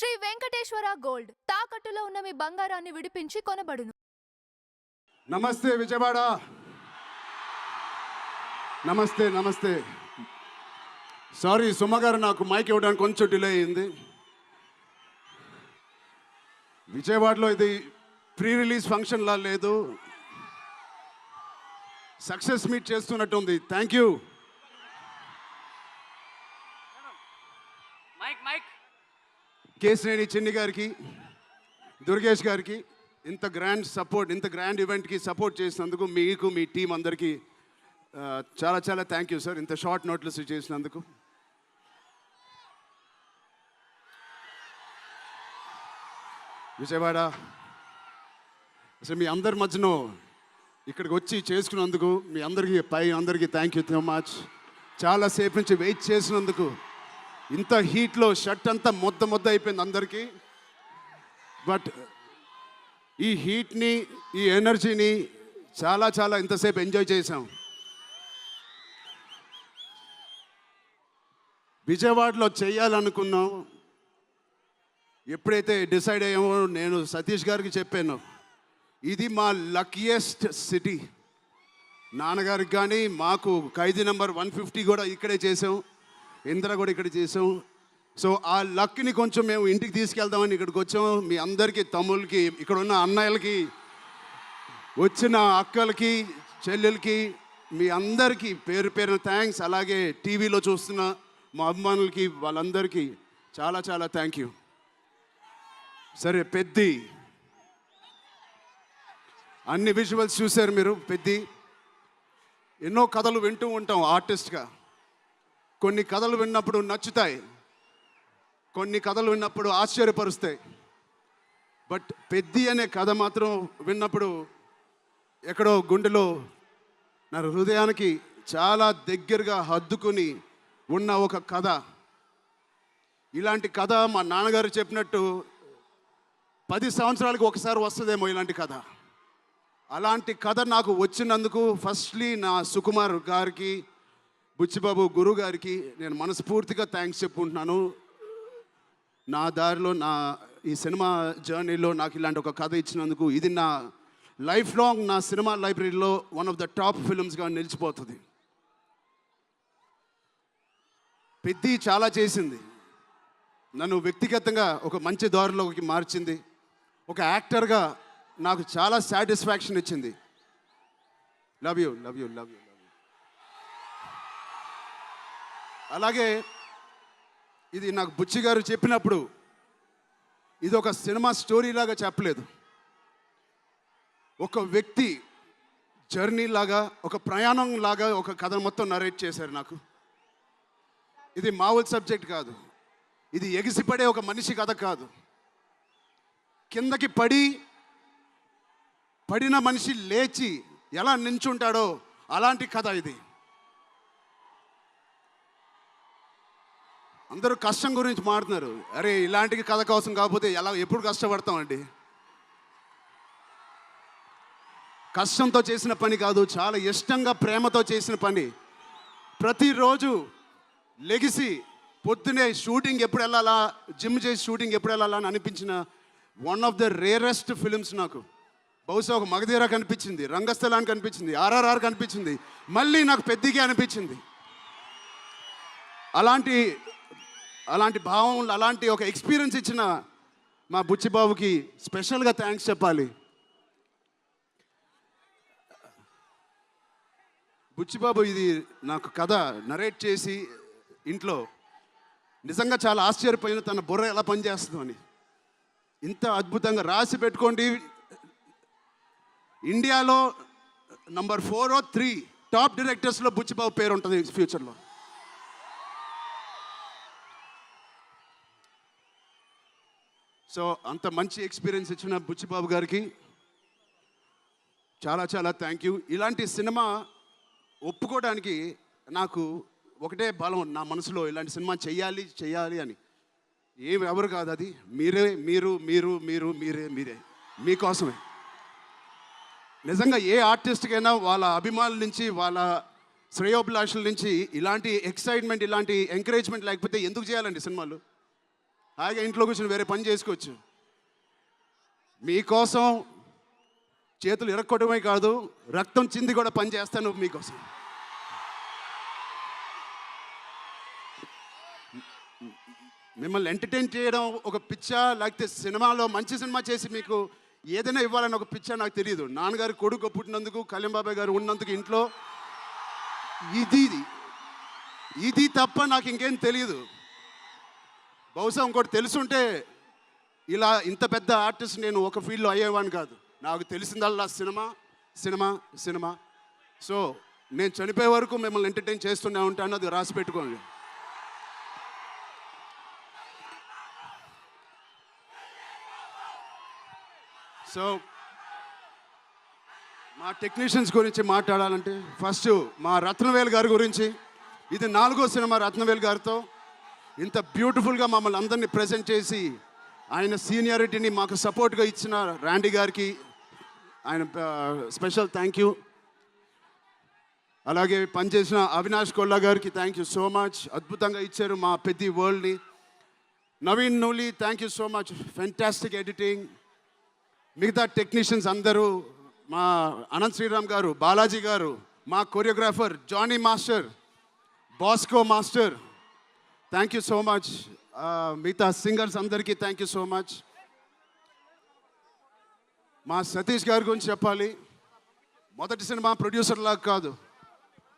Shri Venkateswara gold తాకట్టులో ఉన్న మీ బంగారాన్ని విడిపించి కొనబడును. నమస్తే విజయవాడ. నమస్తే నమస్తే. సారీ సుమ గారు, నాకు మైక్ ఇవ్వడానికి కొంచెం డిలే అయింది. విజయవాడలో ఇది ప్రీ రిలీజ్ ఫంక్షన్లా లేదు, సక్సెస్ మీట్ చేస్తున్నట్టు ఉంది. Thank you. కేశినేని చిన్ని గారికి, దుర్గేష్ గారికి ఇంత గ్రాండ్ సపోర్ట్, ఇంత గ్రాండ్ ఈవెంట్కి సపోర్ట్ చేసినందుకు మీకు, మీ టీం అందరికీ చాలా చాలా థ్యాంక్ యూ సార్. ఇంత షార్ట్ నోట్లెస్ చేసినందుకు. విజయవాడ అసలు మీ అందరి మధ్యలో ఇక్కడికి వచ్చి చేసుకున్నందుకు మీ అందరికీ థ్యాంక్ యూ సో మచ్. చాలాసేపు నుంచి వెయిట్ చేసినందుకు. ఇంత హీట్లో షర్ట్ అంతా మొద్ద అయిపోయింది అందరికీ. బట్ ఈ హీట్ని, ఈ ఎనర్జీని చాలా ఇంతసేపు ఎంజాయ్ చేసాం. విజయవాడలో చేయాలనుకున్నాం. ఎప్పుడైతే డిసైడ్ అయ్యామో నేను సతీష్ గారికి చెప్పాను, ఇది మా లక్కీయెస్ట్ సిటీ. నాన్నగారికి కానీ మాకు ఖైదీ నెంబర్ 150 కూడా ఇక్కడే చేసాం, ఇంద్ర కూడా ఇక్కడ చేసాం. సో ఆ లక్ని కొంచెం మేము ఇంటికి తీసుకెళ్దామని ఇక్కడికి వచ్చాం. మీ అందరికీ, తమ్ముళ్ళకి, ఇక్కడ ఉన్న అన్నయ్యలకి, వచ్చిన అక్కలకి, చెల్లెలకి, మీ అందరికీ పేరు పేరున థ్యాంక్స్. అలాగే టీవీలో చూస్తున్న మా అభిమానులకి, వాళ్ళందరికీ చాలా థ్యాంక్ యూ. సరే, పెద్ది అన్ని విజువల్స్ చూశారు మీరు. పెద్ది ఎన్నో కథలు వింటూ ఉంటాం ఆర్టిస్ట్గా. కొన్ని కథలు విన్నప్పుడు నచ్చుతాయి, కొన్ని కథలు విన్నప్పుడు ఆశ్చర్యపరుస్తాయి. బట్ పెద్ది అనే కథ మాత్రం విన్నప్పుడు ఎక్కడో గుండెలో, నా హృదయానికి చాలా దగ్గరగా హద్దుకుని ఉన్న ఒక కథ. ఇలాంటి కథ మా నాన్నగారు చెప్పినట్టు 10 సంవత్సరాలకు ఒకసారి వస్తుందేమో ఇలాంటి కథ. అలాంటి కథ నాకు వచ్చినందుకు ఫస్ట్లీ నా సుకుమార్ గారికి, బుచ్చిబాబు గురువు గారికి నేను మనస్ఫూర్తిగా థ్యాంక్స్ చెప్పుకుంటున్నాను. నా దారిలో, నా ఈ సినిమా జర్నీలో నాకు ఇలాంటి ఒక కథ ఇచ్చినందుకు. ఇది నా లైఫ్ లాంగ్ నా సినిమా లైబ్రరీలో వన్ ఆఫ్ ద టాప్ ఫిల్మ్స్గా నిలిచిపోతుంది. పెద్ది చాలా చేసింది, నన్ను వ్యక్తిగతంగా ఒక మంచి దారిలోకి మార్చింది. ఒక యాక్టర్గా నాకు చాలా సాటిస్ఫాక్షన్ ఇచ్చింది. Love you. అలాగే ఇది నాకు బుచ్చి గారు చెప్పినప్పుడు ఇది ఒక సినిమా స్టోరీలాగా చెప్పలేదు, ఒక వ్యక్తి జర్నీ లాగా, ఒక ప్రయాణం లాగా ఒక కథ మొత్తం నరేట్ చేశారు నాకు. ఇది మామూలు సబ్జెక్ట్ కాదు, ఇది ఎగిసిపడే ఒక మనిషి కథ కాదు. కిందకి పడిన మనిషి లేచి ఎలా నించుంటాడో అలాంటి కథ ఇది. అందరూ కష్టం గురించి మాట్లాడుతున్నారు. అరే, ఇలాంటి కథ కోసం కాకపోతే ఎప్పుడు కష్టపడతామండి? కష్టంతో చేసిన పని కాదు, చాలా ఇష్టంగా, ప్రేమతో చేసిన పని. ప్రతిరోజు లెగిసి పొద్దునే షూటింగ్ ఎప్పుడు వెళ్ళాలా, జిమ్ చేసి షూటింగ్ ఎప్పుడు వెళ్ళాలా అని అనిపించిన one of the rarest films నాకు. బహుశా ఒక మగధీర కనిపించింది, రంగస్థలానికి కనిపించింది, RRR కనిపించింది, మళ్ళీ నాకు పెద్దిగా అనిపించింది. అలాంటి భావం, అలాంటి ఒక ఎక్స్పీరియన్స్ ఇచ్చిన మా బుచ్చిబాబుకి స్పెషల్గా థ్యాంక్స్ చెప్పాలి. బుచ్చిబాబు ఇది నాకు కథ నరేట్ చేసి ఇంట్లో నిజంగా చాలా ఆశ్చర్యపోయిన, తన బుర్ర ఎలా పనిచేస్తుందో అని. ఇంత అద్భుతంగా రాసి పెట్టుకోండి. ఇండియాలో నంబర్ 4 or 3 టాప్ డైరెక్టర్స్లో బుచ్చిబాబు పేరు ఉంటుంది ఫ్యూచర్లో. సో అంత మంచి ఎక్స్పీరియన్స్ ఇచ్చిన బుచ్చిబాబు గారికి చాలా థ్యాంక్ యూ. ఇలాంటి సినిమా ఒప్పుకోవడానికి నాకు ఒకటే బలం నా మనసులో, ఇలాంటి సినిమా చెయ్యాలి అని. ఎవరు కాదు, అది మీరే మీకోసమే. నిజంగా ఏ ఆర్టిస్ట్కైనా వాళ్ళ అభిమానుల నుంచి, వాళ్ళ శ్రేయోభిలాషుల నుంచి ఇలాంటి ఎక్సైట్మెంట్, ఇలాంటి ఎంకరేజ్మెంట్ లేకపోతే ఎందుకు చేయాలండి సినిమాలు? హాయిగా ఇంట్లో కూర్చొని వేరే పని చేసుకోవచ్చు. మీకోసం చేతులు ఇరక్కొట్టడమే కాదు, రక్తం చింది కూడా పని చేస్తాను మీకోసం. మిమ్మల్ని ఎంటర్టైన్ చేయడం ఒక పిచ్చా, లేకపోతే సినిమాలో మంచి సినిమా చేసి మీకు ఏదైనా ఇవ్వాలని ఒక పిచ్చా నాకు తెలియదు. నాన్నగారు కొడుకు పుట్టినందుకు, కళ్యాణ్ బాబాయ్ గారు ఉన్నందుకు ఇంట్లో ఇది తప్ప నాకు ఇంకేం తెలియదు. బహుశా ఇంకోటి తెలుసుంటే ఇలా ఇంత పెద్ద ఆర్టిస్ట్ నేను ఒక ఫీల్డ్లో అయ్యేవాడిని కాదు. నాకు తెలిసిందల్లా సినిమా సినిమా సినిమా. సో నేను చనిపోయే వరకు మిమ్మల్ని ఎంటర్టైన్ చేస్తూనే ఉంటాను, అది రాసి పెట్టుకోండి. సో మా టెక్నీషియన్స్ గురించి మాట్లాడాలంటే ఫస్ట్ మా రత్నవేల్ గారి గురించి. ఇది 4వ సినిమా రత్నవేల్ గారితో. ఇంత బ్యూటిఫుల్గా మమ్మల్ని అందరినీ ప్రజెంట్ చేసి ఆయన సీనియారిటీని మాకు సపోర్ట్గా ఇచ్చిన ర్యాండీ గారికి ఆయన స్పెషల్ థ్యాంక్ యూ. అలాగే పనిచేసిన అవినాష్ కొల్లా గారికి థ్యాంక్ యూ సో మచ్. అద్భుతంగా ఇచ్చారు మా పెద్ద వరల్డ్ని. Naveen Nooli thank you so much, fantastic editing. మిగతా టెక్నీషియన్స్ అందరూ, మా అనంత్ శ్రీరామ్ గారు, బాలాజీ గారు, మా choreographer Jani master, Bosco master, thank you so much. మిగతా సింగర్స్ అందరికీ థ్యాంక్ యూ సో మచ్. మా సతీష్ గారి గురించి చెప్పాలి. మొదటి సినిమా ప్రొడ్యూసర్ లాగా కాదు,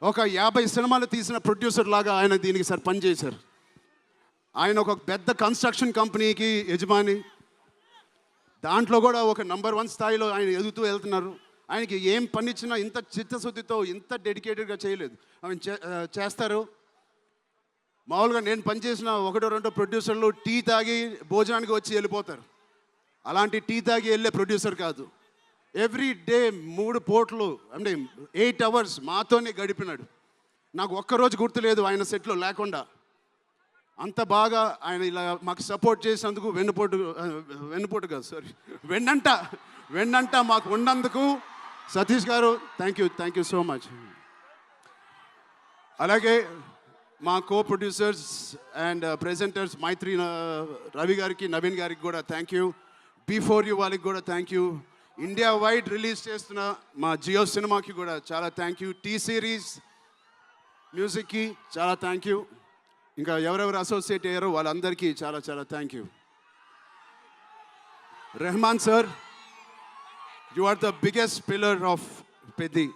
ఒక 50 సినిమాలు తీసిన ప్రొడ్యూసర్ లాగా ఆయన దీనికి పనిచేశారు. ఆయన ఒక పెద్ద కన్స్ట్రక్షన్ కంపెనీకి యజమాని. దాంట్లో కూడా ఒక నంబర్ 1 స్థాయిలో ఆయన ఎదుగుతూ వెళ్తున్నారు. ఆయనకి ఏం పని ఇచ్చినా ఇంత చిత్తశుద్ధితో, ఇంత డెడికేటెడ్గా చేయలేదు. ఆయన చేస్తారు. మామూలుగా నేను పనిచేసిన 1-2 ప్రొడ్యూసర్లు టీ తాగి భోజనానికి వచ్చి వెళ్ళిపోతారు. అలాంటి టీ తాగి వెళ్ళే ప్రొడ్యూసర్ కాదు. ఎవ్రీ డే 3 పూటలు అంటే 8 అవర్స్ మాతోనే గడిపినాడు. నాకు ఒక్కరోజు గుర్తులేదు ఆయన సెట్లో లేకుండా. అంత బాగా ఆయన ఇలా మాకు సపోర్ట్ చేసినందుకు, వెన్నుపోటు కాదు సారీ వెన్నంట మాకు ఉన్నందుకు సతీష్ గారు థ్యాంక్ యూ సో మచ్. అలాగే మా కో ప్రొడ్యూసర్స్ అండ్ ప్రెజెంటర్స్ మైత్రి రవి గారికి, నవీన్ గారికి కూడా థ్యాంక్ యూ. బిఫోర్ యూ వాళ్ళకి కూడా thank you. India wide release చేస్తున్న మా జియో సినిమాకి కూడా చాలా థ్యాంక్ యూ. టీ సిరీస్ మ్యూజిక్కి చాలా థ్యాంక్ యూ. ఇంకా ఎవరెవరు అసోసియేట్ అయ్యారో వాళ్ళందరికీ చాలా చాలా thank you. Rahman sir, you are the biggest pillar of Peddi.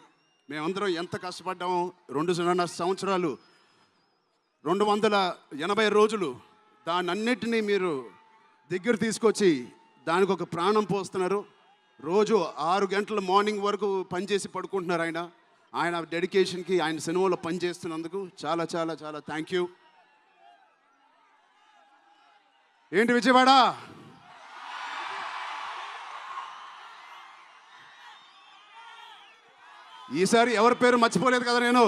మేమందరం ఎంత కష్టపడ్డామో 2.5 సంవత్సరాలు, 280 రోజులు, దాన్నన్నిటినీ మీరు దగ్గర తీసుకొచ్చి దానికి ఒక ప్రాణం పోస్తున్నారు. రోజు 6 గంటల మార్నింగ్ వరకు పనిచేసి పడుకుంటున్నారు ఆయన డెడికేషన్కి, ఆయన సినిమాలో పనిచేస్తున్నందుకు చాలా చాలా చాలా థ్యాంక్ యూ. ఏంటి విజయవాడ? ఈసారి ఎవరి పేరు మర్చిపోలేదు కదా నేను.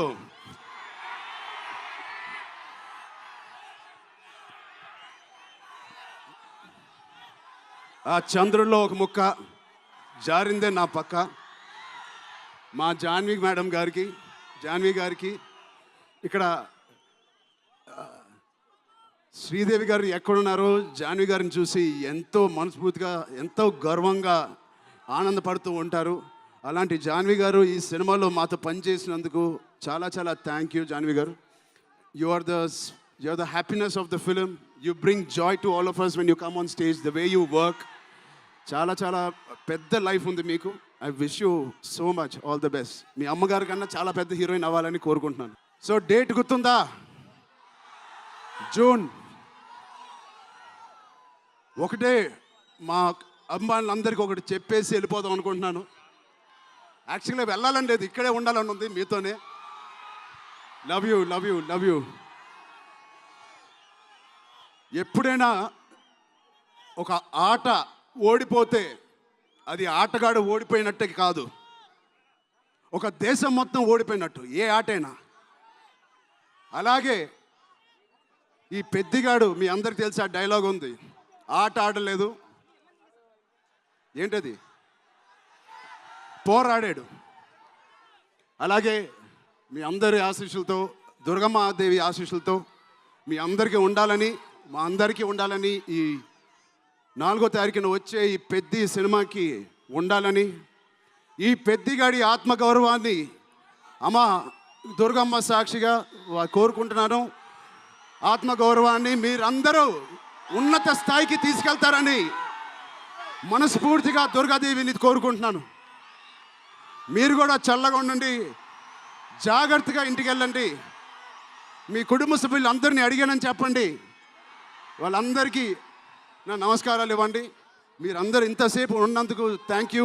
ఆ చంద్రుల్లో ఒక ముక్క జారిందే నా పక్క. మా జాన్వి గారికి ఇక్కడ శ్రీదేవి గారు ఎక్కడున్నారో జాన్వి గారిని చూసి ఎంతో మనస్ఫూర్తిగా, ఎంతో గర్వంగా ఆనందపడుతూ ఉంటారు. అలాంటి జాన్వి గారు ఈ సినిమాలో మాతో పనిచేసినందుకు చాలా చాలా thank you Janhvi garu. You are the happiness of the film. You bring joy to all of us when you come on stage, the way you work. చాలా చాలా పెద్ద లైఫ్ ఉంది మీకు. I wish you so much, all the best. మీ అమ్మగారి కన్నా చాలా పెద్ద హీరోయిన్ అవ్వాలని కోరుకుంటున్నాను. సో డేట్ గుర్తుందా? జూన్ 1. మా అమ్మాయిలందరికీ ఒకటి చెప్పేసి వెళ్ళిపోదాం అనుకుంటున్నాను. యాక్చువల్గా వెళ్ళాలని లేదు, ఇక్కడే ఉండాలని ఉంది మీతోనే. Love you. ఎప్పుడైనా ఒక ఆట ఓడిపోతే అది ఆటగాడు ఓడిపోయినట్టే కాదు, ఒక దేశం మొత్తం ఓడిపోయినట్టు ఏ ఆటైనా. అలాగే ఈ పెద్దిగాడు, మీ అందరికి తెలిసి ఆ డైలాగ్ ఉంది, ఆట ఆడలేదు, ఏంటది, పోరాడాడు. అలాగే మీ అందరి ఆశీస్సులతో, దుర్గమ్మ దేవి ఆశీస్సులతో మీ అందరికీ ఉండాలని మా అందరికీ ఉండాలని, ఈ 4వ తారీఖున వచ్చే ఈ పెద్ది సినిమాకి ఉండాలని, ఈ పెద్దిగాడి ఆత్మగౌరవాన్ని అమ్మ దుర్గమ్మ సాక్షిగా కోరుకుంటున్నాను. ఆత్మగౌరవాన్ని మీరందరూ ఉన్నత స్థాయికి తీసుకెళ్తారని మనస్ఫూర్తిగా దుర్గాదేవిని కోరుకుంటున్నాను. మీరు కూడా చల్లగా ఉండండి, జాగ్రత్తగా ఇంటికి వెళ్ళండి. మీ కుటుంబ సభ్యులు అందరినీ అడిగానని చెప్పండి. వాళ్ళందరికీ నా నమస్కారాలు ఇవ్వండి. మీరందరూ ఇంతసేపు ఉన్నందుకు థ్యాంక్ యూ.